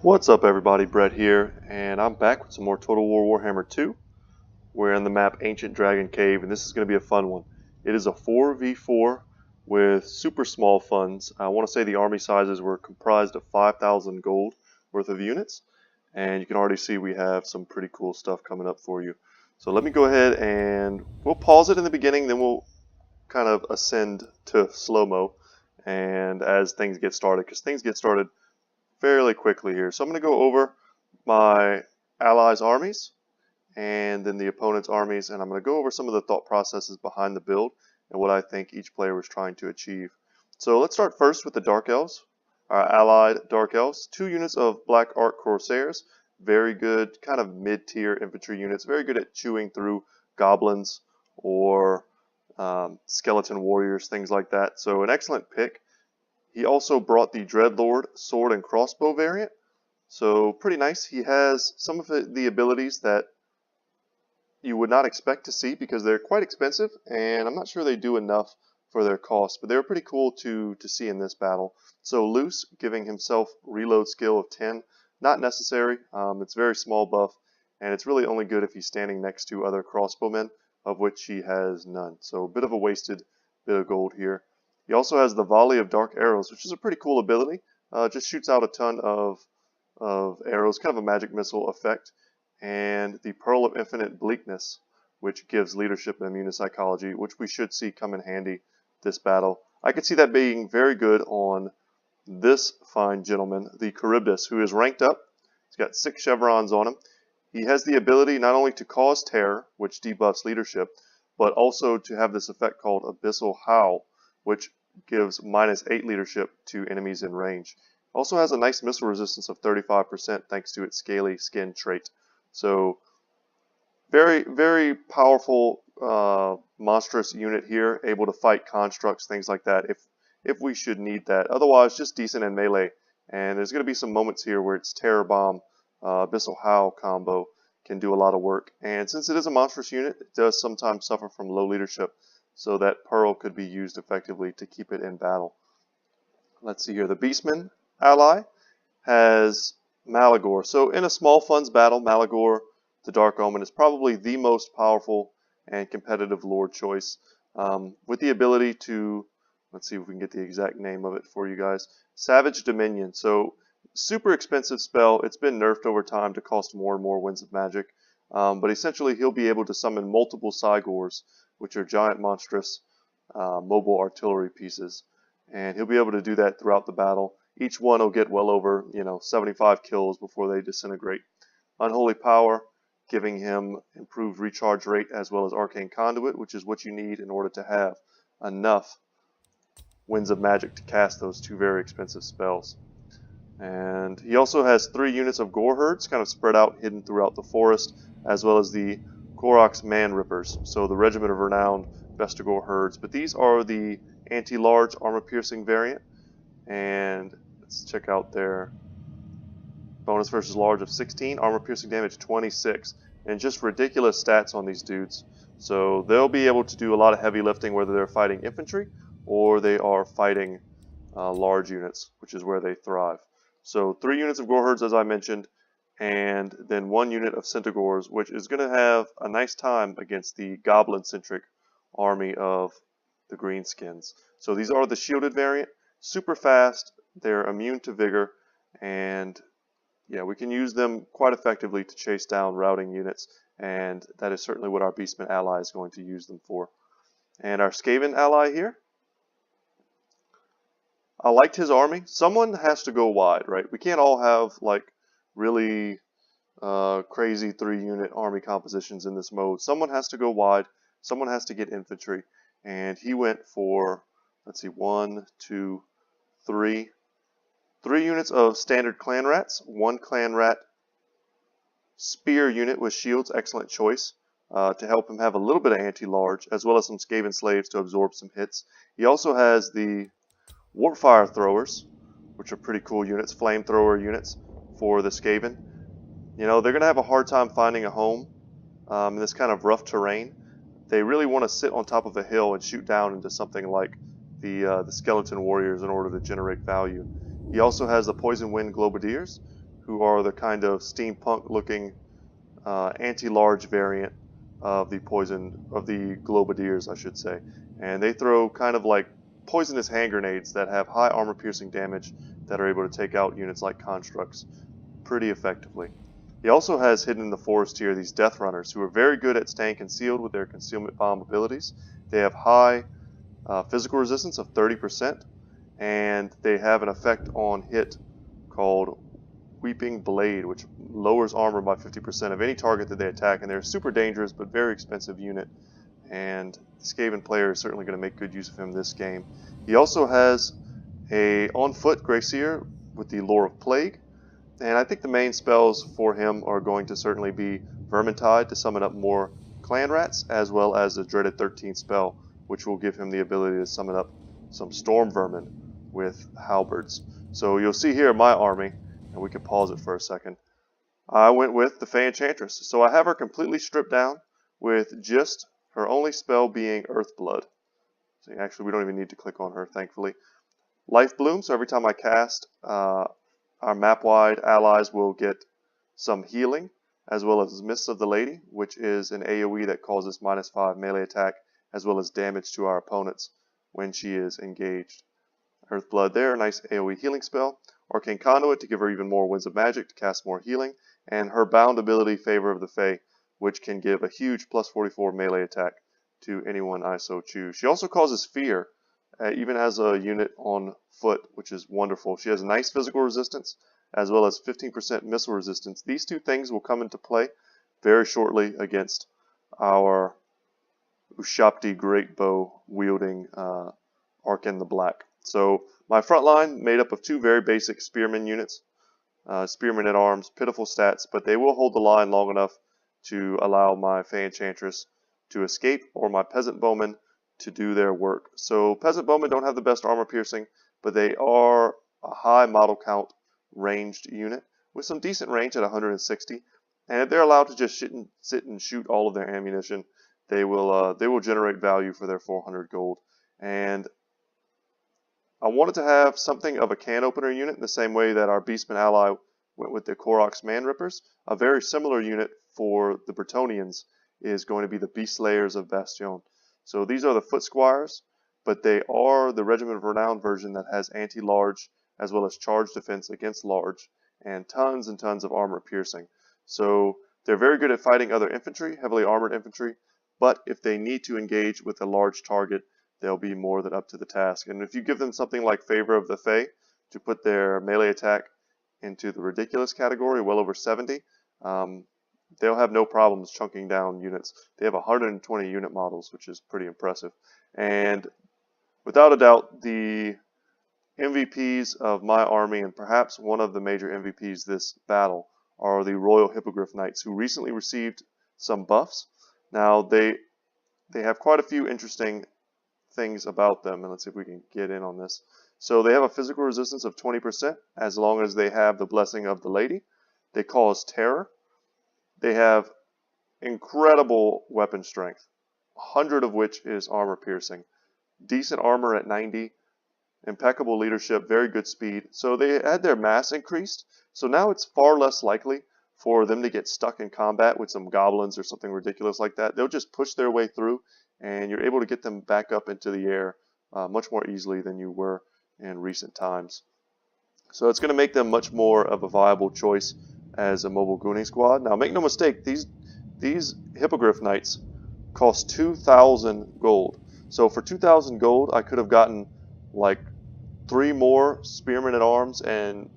What's up everybody, Brett here, and I'm back with some more Total War Warhammer 2. We're in the map Ancient Dragon Cave, and this is going to be a fun one. It is a 4v4 with super small funds. I want to say the army sizes were comprised of 5,000 gold worth of units, and you can already see we have some pretty cool stuff coming up for you. So let me go ahead and we'll pause it in the beginning, then we'll kind of ascend to slow-mo and as things get started, because things get started fairly quickly here. So I'm going to go over my allies' armies and then the opponent's armies, and I'm going to go over some of the thought processes behind the build and what I think each player was trying to achieve. So let's start first with the Dark Elves, our allied Dark Elves. 2 units of Black Ark Corsairs, very good, kind of mid-tier infantry units, very good at chewing through goblins or skeleton warriors, things like that. So an excellent pick. He also brought the Dreadlord sword and crossbow variant, so pretty nice. He has some of the abilities that you would not expect to see because they're quite expensive, and I'm not sure they do enough for their cost, but they were pretty cool to see in this battle. So Loose, giving himself reload skill of 10, not necessary. It's very small buff, and it's really only good if he's standing next to other crossbowmen, of which he has none. So a bit of a wasted bit of gold here. He also has the Volley of Dark Arrows, which is a pretty cool ability. Just shoots out a ton of arrows, kind of a magic missile effect. And the Pearl of Infinite Bleakness, which gives leadership and immunopsychology, which we should see come in handy this battle. I could see that being very good on this fine gentleman, the Charybdis, who is ranked up. He's got 6 chevrons on him. He has the ability not only to cause terror, which debuffs leadership, but also to have this effect called Abyssal Howl, which gives -8 leadership to enemies in range. Also has a nice missile resistance of 35% thanks to its scaly skin trait. So very, very powerful, monstrous unit here, able to fight constructs, things like that, if we should need that. Otherwise, just decent in melee. And there's going to be some moments here where its Terror Bomb, Abyssal Howl combo can do a lot of work. And since it is a monstrous unit, it does sometimes suffer from low leadership. So that Pearl could be used effectively to keep it in battle. Let's see here. The Beastman ally has Malagor. So in a small funds battle, Malagor, the Dark Omen, is probably the most powerful and competitive Lord choice. With the ability to, let's see if we can get the exact name of it for you guys, Savage Dominion. So super expensive spell. It's been nerfed over time to cost more and more Winds of Magic. But essentially he'll be able to summon multiple Cygors, which are giant monstrous mobile artillery pieces, and he'll be able to do that throughout the battle. Each one will get well over 75 kills before they disintegrate. Unholy Power, giving him improved recharge rate as well as Arcane Conduit, which is what you need in order to have enough Winds of Magic to cast those 2 very expensive spells. And he also has 3 units of Gore Herds kind of spread out, hidden throughout the forest, as well as the Korok's Man Rippers, so the Regiment of Renowned Vestigore Herds. But these are the anti-large armor-piercing variant, and let's check out their bonus versus large of 16, armor-piercing damage 26, and just ridiculous stats on these dudes. So they'll be able to do a lot of heavy lifting, whether they're fighting infantry or they are fighting large units, which is where they thrive. So 3 units of Gore Herds, as I mentioned, and then 1 unit of Centaurs, which is going to have a nice time against the goblin-centric army of the Greenskins. So these are the shielded variant, super fast, they're immune to vigor, and yeah, we can use them quite effectively to chase down routing units, and that is certainly what our Beastman ally is going to use them for. And our Skaven ally here, I liked his army. Someone has to go wide, right? We can't all have like really crazy 3-unit army compositions in this mode. Someone has to go wide. Someone has to get infantry. And he went for, let's see, 1, 2, 3. 3 units of standard clan rats. 1 clan rat spear unit with shields. Excellent choice to help him have a little bit of anti-large, as well as some Skaven slaves to absorb some hits. He also has the Warpfire throwers, which are pretty cool units, flamethrower units for the Skaven. They're going to have a hard time finding a home in this kind of rough terrain. They really want to sit on top of a hill and shoot down into something like the skeleton warriors in order to generate value. He also has the Poison Wind Globadiers, who are the kind of steampunk looking anti-large variant of the globadiers, I should say. And they throw kind of like poisonous hand grenades that have high armor piercing damage that are able to take out units like constructs pretty effectively. He also has hidden in the forest here these Death Runners who are very good at staying concealed with their concealment bomb abilities. They have high physical resistance of 30%, and they have an effect on hit called Weeping Blade, which lowers armor by 50% of any target that they attack, and they're a super dangerous but very expensive unit, and the Skaven player is certainly going to make good use of him this game. He also has a on-foot Greyseer with the Lore of Plague, and I think the main spells for him are going to certainly be Vermintide to summon up more clan rats, as well as the dreaded 13th spell, which will give him the ability to summon up some storm vermin with halberds. So you'll see here my army, and we can pause it for a second. I went with the Fey Enchantress. So I have her completely stripped down with just her only spell being Earthblood. So actually we don't even need to click on her, thankfully. Life Bloom, so every time I cast, our map-wide allies will get some healing, as well as Mists of the Lady, which is an AoE that causes -5 melee attack, as well as damage to our opponents when she is engaged. Earthblood there, a nice AoE healing spell. Arcane Conduit to give her even more Winds of Magic to cast more healing. And her bound ability, Favor of the Fae, which can give a huge +44 melee attack to anyone I so choose. She also causes Fear, even as a unit on foot, which is wonderful. She has nice physical resistance, as well as 15% missile resistance. These two things will come into play very shortly against our Ushabti Great Bow wielding Arkan the Black. So my front line made up of two very basic Spearman units. Spearman at arms, pitiful stats, but they will hold the line long enough to allow my Fey Enchantress to escape, or my Peasant Bowmen to do their work. So Peasant Bowmen don't have the best armor piercing, but they are a high model count ranged unit with some decent range at 160. And if they're allowed to just sit and shoot all of their ammunition, they will generate value for their 400 gold. And I wanted to have something of a can opener unit in the same way that our Beastman ally went with the Koroks Man Rippers. A very similar unit for the Bretonnians is going to be the Beast Slayers of Bastion. So these are the Foot Squires, but they are the Regiment of Renown version that has anti-large as well as charge defense against large and tons of armor piercing. So they're very good at fighting other infantry, heavily armored infantry, but if they need to engage with a large target, they'll be more than up to the task. And if you give them something like Favor of the Fae to put their melee attack into the ridiculous category, well over 70, they'll have no problems chunking down units. They have 120 unit models, which is pretty impressive. And without a doubt, the MVPs of my army, and perhaps one of the major MVPs this battle, are the Royal Hippogryph Knights, who recently received some buffs. Now, they have quite a few interesting things about them, and let's see if we can get in on this. So they have a physical resistance of 20% as long as they have the Blessing of the Lady. They cause terror. They have incredible weapon strength, 100 of which is armor piercing. Decent armor at 90, impeccable leadership, very good speed. So they had their mass increased, so now it's far less likely for them to get stuck in combat with some goblins or something ridiculous like that. They'll just push their way through, and you're able to get them back up into the air much more easily than you were in recent times. So it's going to make them much more of a viable choice as a mobile gooning squad. Now, make no mistake, these Hippogryph Knights cost 2,000 gold. So for 2,000 gold, I could have gotten like 3 more Spearmen at Arms and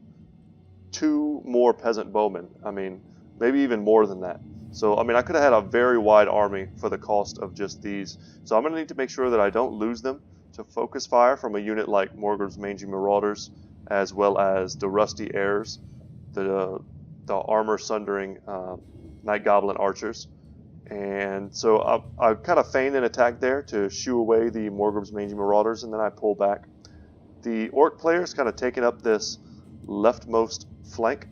2 more Peasant Bowmen. I mean, maybe even more than that. So, I mean, I could have had a very wide army for the cost of just these. So I'm going to need to make sure that I don't lose them to focus fire from a unit like Morgrim's Mangy Marauders, as well as the Rusty Heirs, the armor-sundering Night Goblin Archers. And so I kind of feign an attack there to shoo away the Morgrim's Mangy Marauders, and then I pull back. The Orc player is kind of taking up this leftmost flank,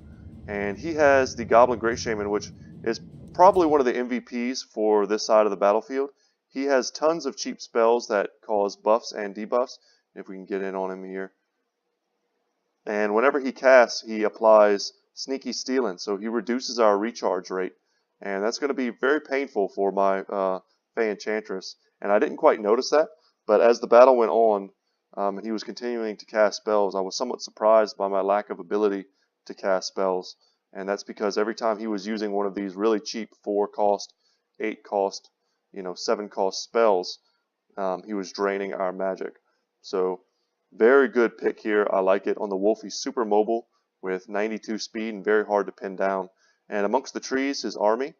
and he has the Goblin Great Shaman, which is probably one of the MVPs for this side of the battlefield. He has tons of cheap spells that cause buffs and debuffs, if we can get in on him here. And whenever he casts, he applies sneaky stealing, so he reduces our recharge rate, and that's going to be very painful for my Fey Enchantress. And I didn't quite notice that, but as the battle went on, and he was continuing to cast spells, I was somewhat surprised by my lack of ability to cast spells. And that's because every time he was using one of these really cheap 4 cost, 8 cost, 7 cost spells, he was draining our magic. So very good pick here. I like it. On the wolf, he's super mobile with 92 speed and very hard to pin down. And amongst the trees, his army,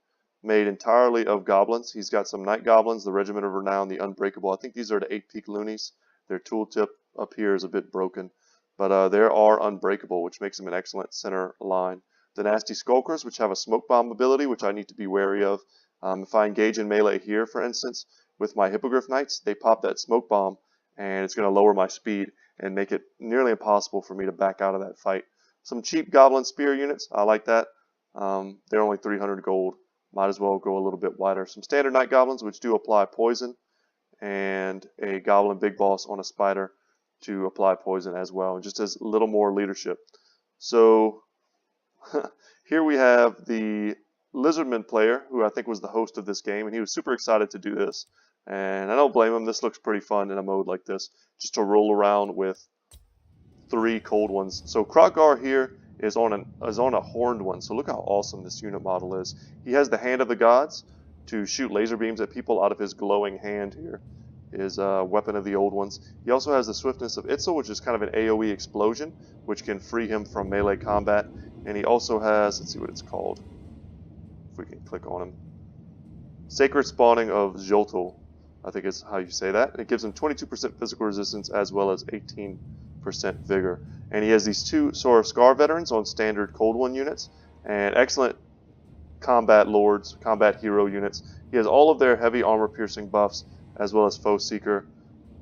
made entirely of goblins. He's got some night goblins, the Regiment of Renown, the Unbreakable. I think these are the 8-peak loonies. Their tooltip up here is a bit broken, but they are unbreakable, which makes them an excellent center line. The Nasty Skulkers, which have a smoke bomb ability, which I need to be wary of. If I engage in melee here, for instance, with my Hippogryph Knights, they pop that smoke bomb, and it's going to lower my speed and make it nearly impossible for me to back out of that fight. Some cheap Goblin Spear units, I like that. They're only 300 gold. Might as well go a little bit wider. Some standard Night Goblins, which do apply poison, and a Goblin Big Boss on a Spider to apply poison as well, just as a little more leadership. So here we have the Lizardman player, who I think was the host of this game, and he was super excited to do this. And I don't blame him. This looks pretty fun in a mode like this, just to roll around with 3 cold ones. So Kroggar here is on a horned one. So look how awesome this unit model is. He has the Hand of the Gods to shoot laser beams at people out of his glowing hand here. His weapon of the old ones. He also has the Swiftness of Itzel, which is kind of an AoE explosion, which can free him from melee combat. And he also has, let's see what it's called, if we can click on him, Sacred Spawning of Joltul, I think is how you say that. It gives him 22% physical resistance as well as 18% vigor. And he has these 2 Sora Scar veterans on standard Cold One units, and excellent combat lords, combat hero units. He has all of their heavy armor piercing buffs as well as Foe Seeker,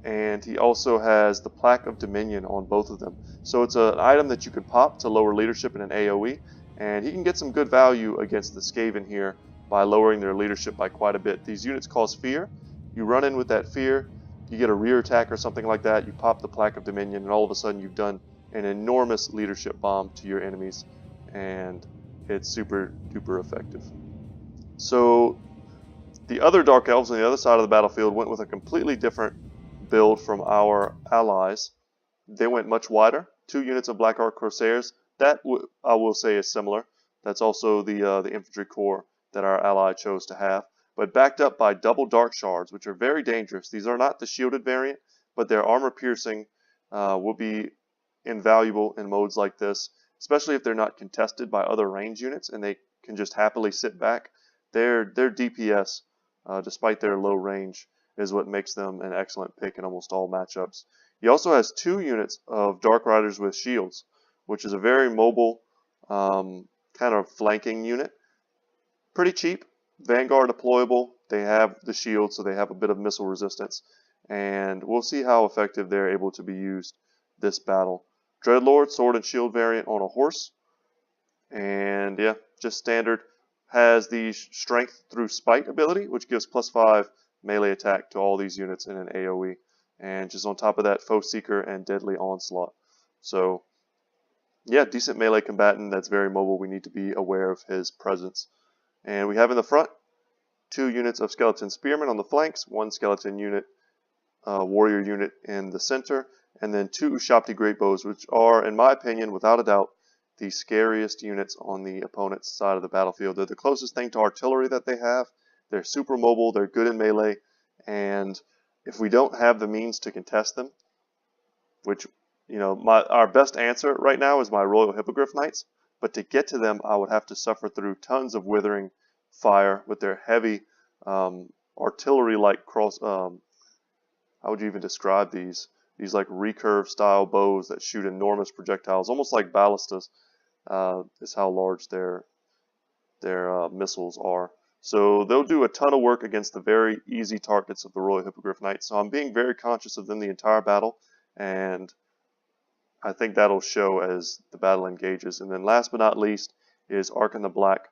and he also has the Plaque of Dominion on both of them. So it's an item that you could pop to lower leadership in an AoE, and he can get some good value against the Skaven here by lowering their leadership by quite a bit. These units cause fear. You run in with that fear, you get a rear attack or something like that, you pop the Plaque of Dominion, and all of a sudden you've done an enormous leadership bomb to your enemies, and it's super duper effective. So the other Dark Elves on the other side of the battlefield went with a completely different build from our allies. They went much wider, 2 units of Black Ark Corsairs. That I will say is similar. That's also the infantry corps that our ally chose to have, but backed up by double Dark Shards, which are very dangerous. These are not the shielded variant, but their armor piercing will be invaluable in modes like this, especially if they're not contested by other range units and they can just happily sit back. Their DPS, despite their low range, is what makes them an excellent pick in almost all matchups. He also has 2 units of Dark Riders with shields, which is a very mobile kind of flanking unit. Pretty cheap, Vanguard deployable. They have the shield, so they have a bit of missile resistance, and we'll see how effective they're able to be used this battle. Dreadlord, sword and shield variant on a horse, and yeah, just standard. Has the Strength through Spite ability, which gives +5 melee attack to all these units in an AoE. And just on top of that, Foe Seeker and Deadly Onslaught. So, yeah, decent melee combatant that's very mobile. We need to be aware of his presence. And we have in the front 2 units of Skeleton Spearmen on the flanks, 1 Skeleton unit, Warrior unit in the center, and then 2 Shopti Greatbows, which are, in my opinion, without a doubt, the scariest units on the opponent's side of the battlefield. They're the closest thing to artillery that they have. They're super mobile, they're good in melee, and if we don't have the means to contest them, which, our best answer right now is my Royal Hippogryph Knights, but to get to them, I would have to suffer through tons of withering fire with their heavy artillery-like cross, how would you even describe these? These like recurve style bows that shoot enormous projectiles, almost like ballistas, is how large their missiles are. So they'll do a ton of work against the very easy targets of the Royal Hippogryph Knights. So I'm being very conscious of them the entire battle, and I think that'll show as the battle engages. And then last but not least is Arkan the Black.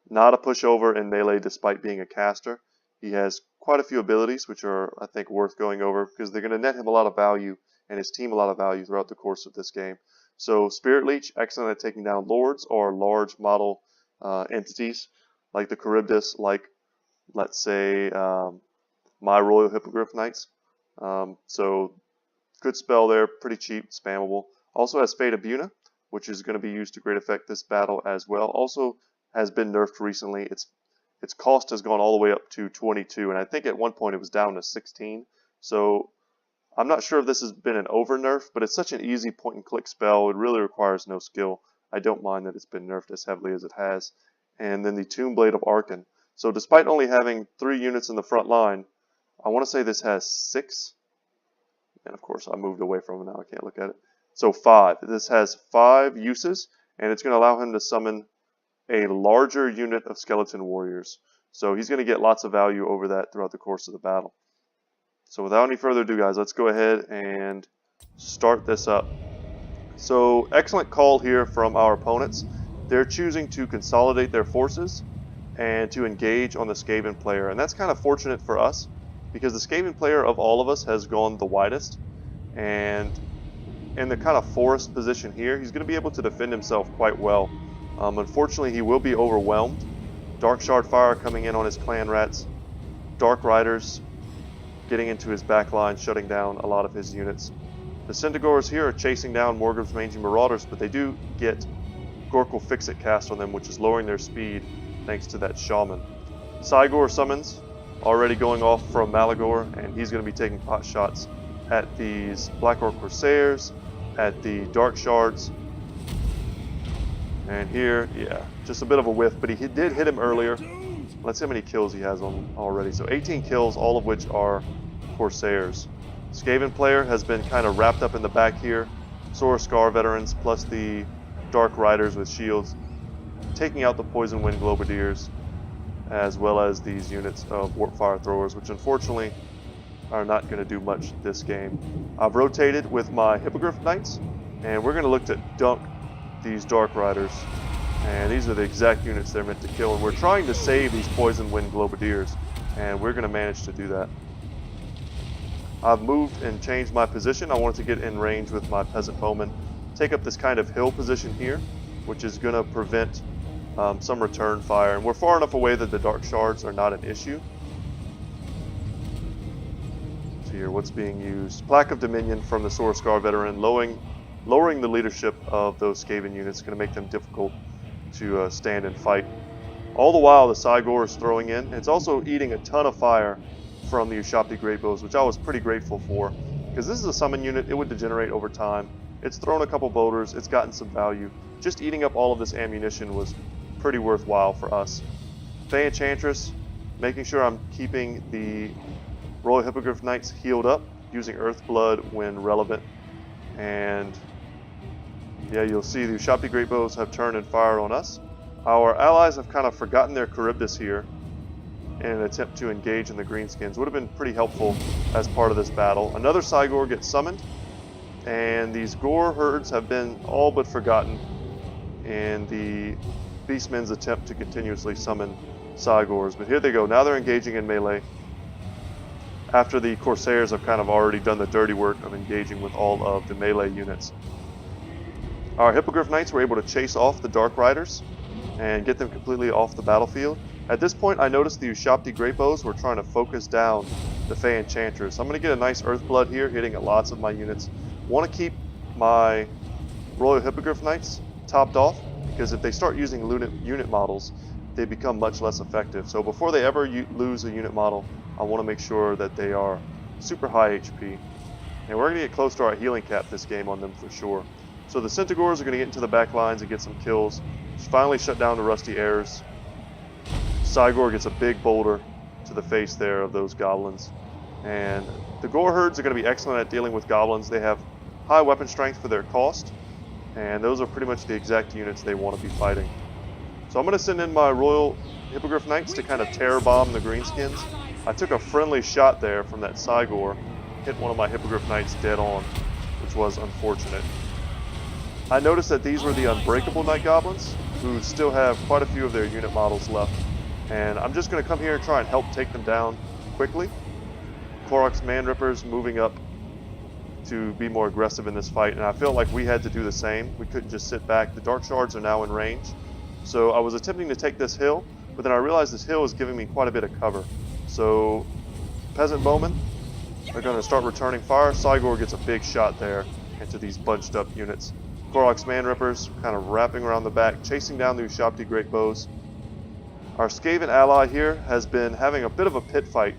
Not a pushover in melee despite being a caster. He has quite a few abilities which are, I think, worth going over because they're going to net him a lot of value and his team a lot of value throughout the course of this game. So Spirit Leech, excellent at taking down lords or large model entities like the Charybdis, like let's say my Royal Hippogryph Knights. So good spell there, pretty cheap, spammable. Also has Fate of Buna, which is going to be used to great effect this battle as well. Also has been nerfed recently. Its cost has gone all the way up to 22, and I think at one point it was down to 16. So I'm not sure if this has been an over nerf, but it's such an easy point and click spell. It really requires no skill. I don't mind that it's been nerfed as heavily as it has. And then the Tomb Blade of Arkan. So despite only having 3 units in the front line, I want to say this has 6. And of course I moved away from it now, I can't look at it. So 5. This has 5 uses, and it's going to allow him to summon a larger unit of skeleton warriors. So he's going to get lots of value over that throughout the course of the battle. So without any further ado, guys, let's go ahead and start this up. So excellent call here from our opponents. They're choosing to consolidate their forces and to engage on the Skaven player. And that's kind of fortunate for us, because the Skaven player of all of us has gone the widest. And in the kind of forest position here, he's going to be able to defend himself quite well. Unfortunately, he will be overwhelmed. Dark Shard Fire coming in on his clan rats. Dark Riders getting into his back line, shutting down a lot of his units. The Centaurs here are chasing down Morgoth's Mangy Marauders, but they do get Gorkul Fix-It cast on them, which is lowering their speed thanks to that Shaman. Cygor summons, already going off from Malagor, and he's going to be taking pot shots at these Black Orc Corsairs, at the Dark Shards. And here, yeah, just a bit of a whiff, but he did hit him earlier. Let's see how many kills he has on already. So 18 kills, all of which are Corsairs. Skaven player has been kind of wrapped up in the back here. Sora Scar veterans plus the Dark Riders with shields, taking out the Poison Wind Globadiers, as well as these units of Warp Fire Throwers, which unfortunately are not going to do much this game. I've rotated with my Hippogryph Knights, and we're going to look to dunk these Dark Riders. And these are the exact units they're meant to kill, and we're trying to save these Poison Wind Globadiers, and we're going to manage to do that. I've moved and changed my position. I wanted to get in range with my Peasant Bowmen, take up this kind of hill position here, which is going to prevent some return fire, and we're far enough away that the Dark Shards are not an issue. So here, what's being used? Plaque of Dominion from the Sora Scar veteran, lowering the leadership of those Skaven units, going to make them difficult to stand and fight. All the while, the Cygor is throwing in. It's also eating a ton of fire from the Ushabti Greatbows, which I was pretty grateful for, because this is a summon unit. It would degenerate over time. It's thrown a couple boulders. It's gotten some value. Just eating up all of this ammunition was pretty worthwhile for us. Fey Enchantress, making sure I'm keeping the Royal Hippogryph Knights healed up, using Earth Blood when relevant. And yeah, you'll see the Ushabti Greatbows have turned and fired on us. Our allies have kind of forgotten their Charybdis here in an attempt to engage in the Greenskins. Would have been pretty helpful as part of this battle. Another Cygor gets summoned, and these Gore herds have been all but forgotten in the Beastmen's attempt to continuously summon Cygors. But here they go. Now they're engaging in melee, after the Corsairs have kind of already done the dirty work of engaging with all of the melee units. Our Hippogryph Knights were able to chase off the Dark Riders and get them completely off the battlefield. At this point, I noticed the Ushabti Greatbows were trying to focus down the Fey Enchantress. I'm going to get a nice Earthblood here, hitting at lots of my units. Want to keep my Royal Hippogryph Knights topped off, because if they start using unit models, they become much less effective. So before they ever lose a unit model, I want to make sure that they are super high HP. And we're going to get close to our healing cap this game on them for sure. So the Centaurs are going to get into the back lines and get some kills. Finally shut down the Rusty Heirs. Cygor gets a big boulder to the face there of those goblins. And the Gore herds are going to be excellent at dealing with goblins. They have high weapon strength for their cost, and those are pretty much the exact units they want to be fighting. So I'm going to send in my Royal Hippogryph Knights to kind of terror bomb the Greenskins. I took a friendly shot there from that Cygor, hit one of my Hippogryph Knights dead on, which was unfortunate. I noticed that these were the Unbreakable Night Goblins, who still have quite a few of their unit models left. And I'm just going to come here and try and help take them down quickly. Korok's Man Rippers moving up to be more aggressive in this fight, and I felt like we had to do the same. We couldn't just sit back. The Dark Shards are now in range. So I was attempting to take this hill, but then I realized this hill is giving me quite a bit of cover. So Peasant Bowmen are going to start returning fire. Cygor gets a big shot there into these bunched up units. Korok's Man-Rippers kind of wrapping around the back, chasing down the Ushabti Great Bows. Our Skaven ally here has been having a bit of a pit fight.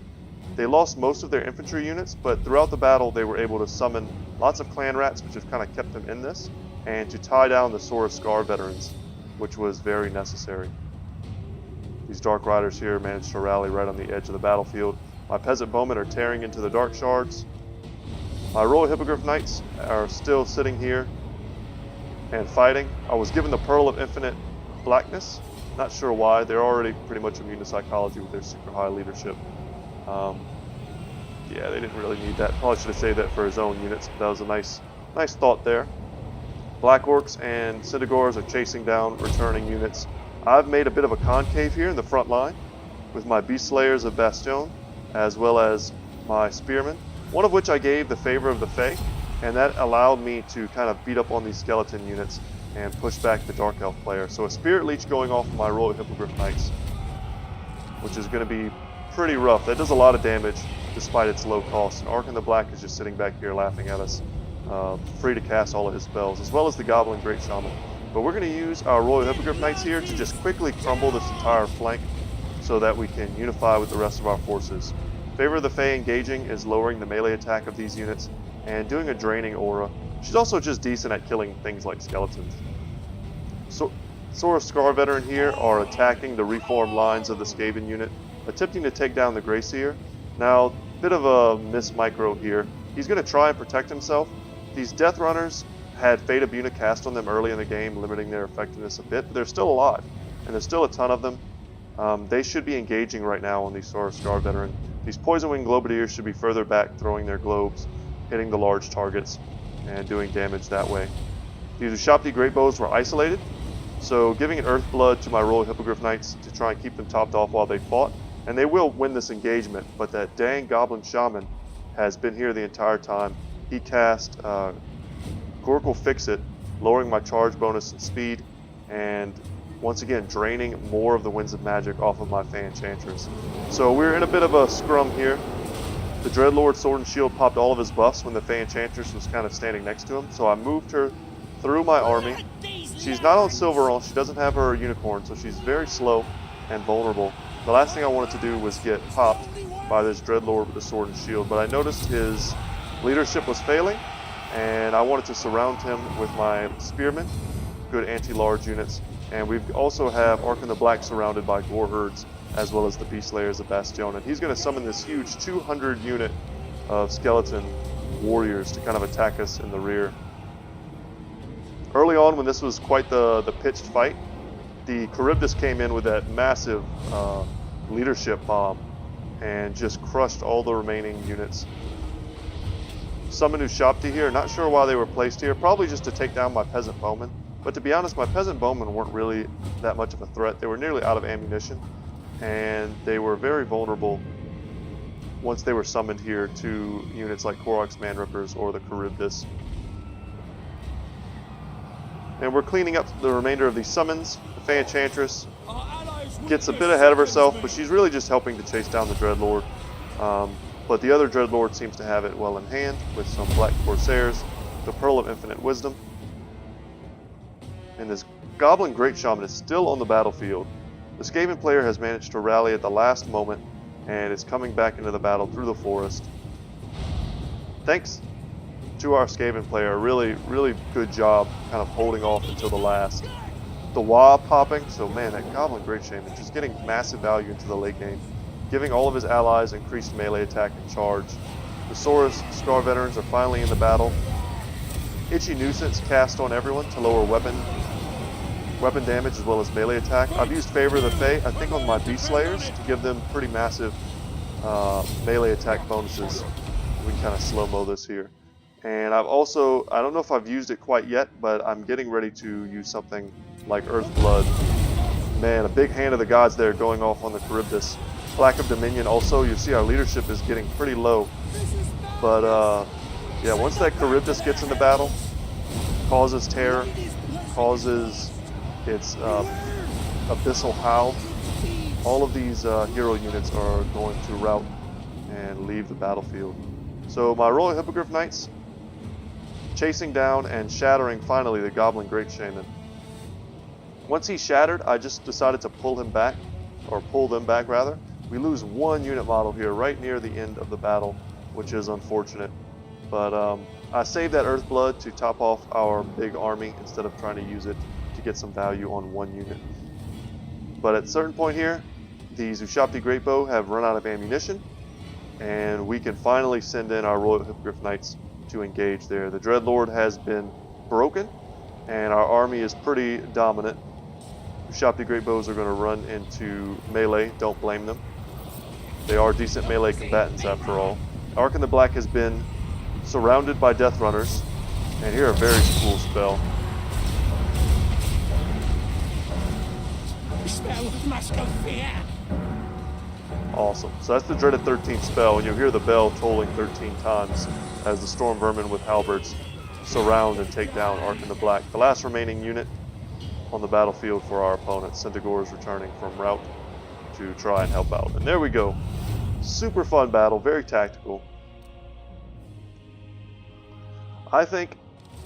They lost most of their infantry units, but throughout the battle they were able to summon lots of clan rats, which have kind of kept them in this, and to tie down the Sora Scar veterans, which was very necessary. These Dark Riders here managed to rally right on the edge of the battlefield. My Peasant Bowmen are tearing into the Dark Shards. My Royal Hippogryph Knights are still sitting here and fighting. I was given the Pearl of Infinite Blackness. Not sure why. They're already pretty much immune to psychology with their super high leadership. Yeah, they didn't really need that. Probably should have saved that for his own units, but that was a nice thought there. Black Orcs and Cyndigors are chasing down returning units. I've made a bit of a concave here in the front line with my Beast Slayers of Bastion, as well as my Spearmen, one of which I gave the favor of the Fae, and that allowed me to kind of beat up on these skeleton units and push back the Dark Elf player. So a Spirit Leech going off of my Royal Hippogryph Knights, which is going to be pretty rough. That does a lot of damage despite its low cost. And Arkan the Black is just sitting back here laughing at us, free to cast all of his spells, as well as the Goblin Great Shaman. But we're going to use our Royal Hippogryph Knights here to just quickly crumble this entire flank so that we can unify with the rest of our forces. Favor of the Fae engaging is lowering the melee attack of these units and doing a draining aura. She's also just decent at killing things like skeletons. So Sora Scar Veteran here are attacking the reformed lines of the Skaven unit, attempting to take down the Greyseer. Now, bit of a miss micro here. He's going to try and protect himself. These Death Runners had Fate of Buna cast on them early in the game, limiting their effectiveness a bit, but they're still alive, and there's still a ton of them. They should be engaging right now on the Sora Scar Veteran. These Poison Wing Globadiers should be further back, throwing their globes, hitting the large targets, and doing damage that way. These Ushabti Great Bows were isolated, so giving an Earth Blood to my Royal Hippogryph Knights to try and keep them topped off while they fought, and they will win this engagement, but that dang Goblin Shaman has been here the entire time. He cast Gorkle Fix-It, lowering my charge bonus and speed, and once again draining more of the Winds of Magic off of my Fey Enchantress. So we're in a bit of a scrum here. The Dreadlord Sword and Shield popped all of his buffs when the Fey Enchantress was kind of standing next to him, so I moved her through my army. She's not on Silverall, she doesn't have her unicorn, so she's very slow and vulnerable. The last thing I wanted to do was get popped by this Dreadlord with the Sword and Shield, but I noticed his leadership was failing, and I wanted to surround him with my Spearmen, good anti-large units, and we also have Arkan the Black surrounded by Gore Herds, as well as the Beast Slayers of Bastion, and he's going to summon this huge 200 unit of skeleton warriors to kind of attack us in the rear. Early on, when this was quite the pitched fight, the Charybdis came in with that massive leadership bomb and just crushed all the remaining units. Summon Ushabti here, not sure why they were placed here, probably just to take down my Peasant Bowmen. But to be honest, my Peasant Bowmen weren't really that much of a threat. They were nearly out of ammunition, and they were very vulnerable once they were summoned here to units like Korok's Man-Rippers or the Charybdis. And we're cleaning up the remainder of these summons. The Fey Enchantress gets a bit ahead of herself, but she's really just helping to chase down the Dreadlord. But the other Dreadlord seems to have it well in hand with some Black Corsairs, the Pearl of Infinite Wisdom. And this Goblin Great Shaman is still on the battlefield. The Skaven player has managed to rally at the last moment and is coming back into the battle through the forest. Thanks to our Skaven player, really good job kind of holding off until the last. The Wa popping, so man, that Goblin Great Shaman just getting massive value into the late game, giving all of his allies increased melee attack and charge. The Sora Scar Veterans are finally in the battle. Itchy Nuisance cast on everyone to lower weapon damage as well as melee attack. I've used Favor of the Fae, I think, on my Beast Slayers to give them pretty massive melee attack bonuses. We can kind of slow-mo this here. And I've also, I don't know if I've used it quite yet, but I'm getting ready to use something like Earth Blood. Man, a big hand of the gods there going off on the Charybdis. Lack of Dominion also, you see our leadership is getting pretty low. But Yeah, once that Charybdis gets into battle, causes terror, causes its abyssal howl, all of these hero units are going to rout and leave the battlefield. So my Royal Hippogryph Knights chasing down and shattering finally the Goblin Great Shaman. Once he's shattered, I just decided to pull him back, or pull them back rather. We lose one unit model here right near the end of the battle, which is unfortunate. But I saved that Earthblood to top off our big army instead of trying to use it to get some value on one unit. But at a certain point here, these Ushabti Greatbow have run out of ammunition, and we can finally send in our Royal Hippogryph Knights to engage there. The Dreadlord has been broken, and our army is pretty dominant. Ushabti Greatbows are going to run into melee, don't blame them. They are decent melee combatants after all. Ark in the Black has been surrounded by Death Runners, and here a very cool spell. Awesome. So that's the dreaded 13th spell, and you'll hear the bell tolling 13 times as the Storm Vermin with halberds surround and take down Ark in the Black, the last remaining unit on the battlefield for our opponent. Centaur is returning from rout to try and help out. And there we go. Super fun battle, very tactical. I think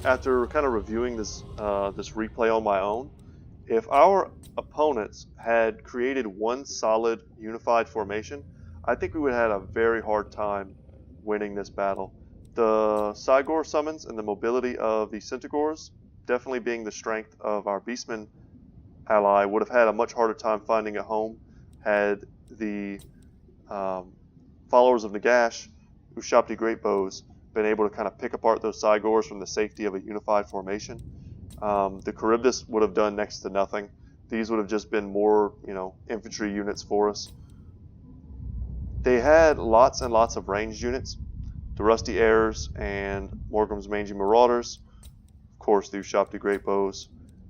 after kind of reviewing this this replay on my own, if our opponents had created one solid unified formation, I think we would have had a very hard time winning this battle. The Cygor summons and the mobility of the Centaurs, definitely being the strength of our Beastman ally, would have had a much harder time finding a home had the followers of Nagash, Ushabti Greatbows, been able to kind of pick apart those Cygors from the safety of a unified formation. The Charybdis would have done next to nothing. These would have just been more, infantry units for us. They had lots and lots of ranged units. The Rusty Heirs and Morgrim's Mangy Marauders, of course the Ushabti Greatbows,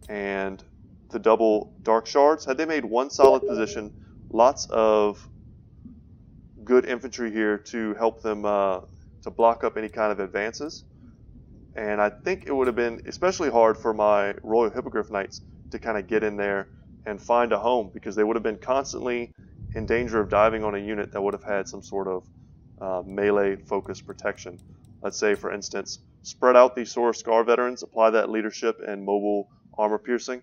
and the double Dark Shards. Had they made one solid position, lots of good infantry here to help them to block up any kind of advances. And I think it would have been especially hard for my Royal Hippogryph Knights to kind of get in there and find a home, because they would have been constantly in danger of diving on a unit that would have had some sort of melee focused protection. Let's say, for instance, spread out these Sora Scar veterans, apply that leadership and mobile armor piercing,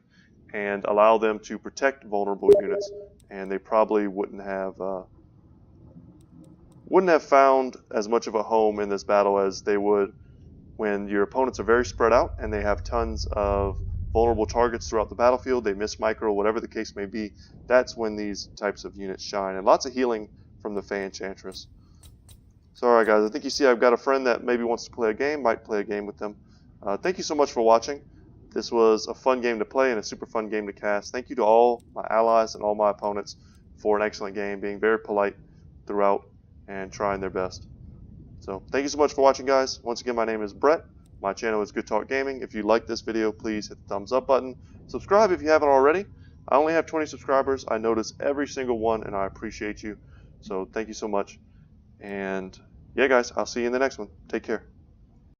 and allow them to protect vulnerable units, and they probably wouldn't have found as much of a home in this battle as they would when your opponents are very spread out and they have tons of vulnerable targets throughout the battlefield. They miss micro, whatever the case may be. That's when these types of units shine, and lots of healing from the Fey Enchantress. So alright guys, I think you see I've got a friend that maybe wants to play a game, might play a game with them. Thank you so much for watching. This was a fun game to play and a super fun game to cast. Thank you to all my allies and all my opponents for an excellent game, being very polite throughout and trying their best. So thank you so much for watching, guys. Once again, my name is Brett. My channel is Good Talk Gaming. If you like this video, please hit the thumbs up button. Subscribe if you haven't already. I only have 20 subscribers. I notice every single one, and I appreciate you. So thank you so much. And yeah, guys, I'll see you in the next one. Take care.